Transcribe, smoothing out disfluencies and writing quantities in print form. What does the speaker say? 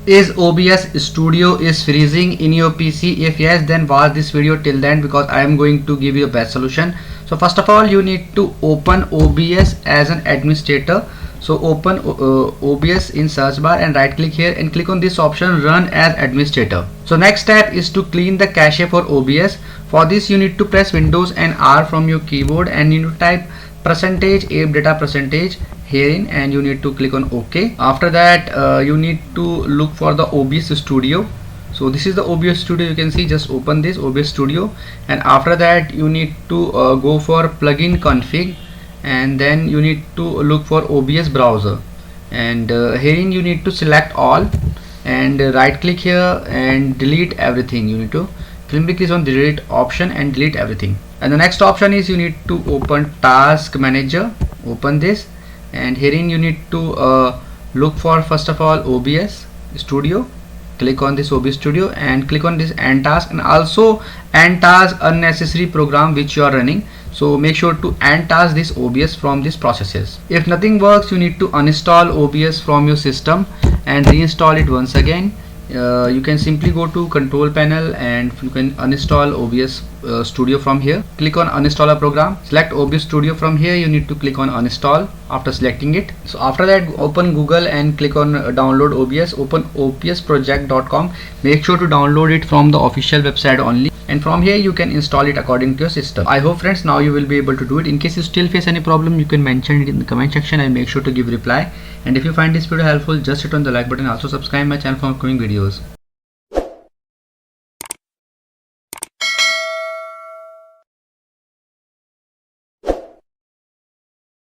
Is OBS Studio is freezing in your PC? If yes, then watch this video till then because I am going to give you a best solution. So first of all, you need to open OBS as an administrator. So open OBS in search bar and right click here and click on this option, run as administrator. So next step is to clean the cache for OBS. For this you need to press Windows and R from your keyboard and you need to type %appdata% herein and you need to click on OK. After that you need to look for the OBS Studio. So this is the OBS Studio, you can see. Just open this OBS Studio and after that you need to go for plugin config and then you need to look for OBS browser and herein you need to select all and right click here and delete everything. You need to click on delete option and delete everything. And the next option is you need to open task manager. Open this and herein you need to look for first of all OBS Studio. Click on this OBS Studio and click on this end task and also end task unnecessary program which you are running. So make sure to end task this OBS from these processes. If nothing works, you need to uninstall OBS from your system and reinstall it once again. You can simply go to control panel and you can uninstall OBS Studio from here. Click on uninstall a program, select OBS Studio. From here you need to click on uninstall after selecting it. So after that open Google and click on download OBS. Open obsproject.com. make sure to download it from the official website only and from here you can install it according to your system. I hope friends now you will be able to do it. In case you still face any problem, you can mention it in the comment section. I'll make sure to give reply. And if you find this video helpful, just hit on the like button. Also subscribe my channel for upcoming videos.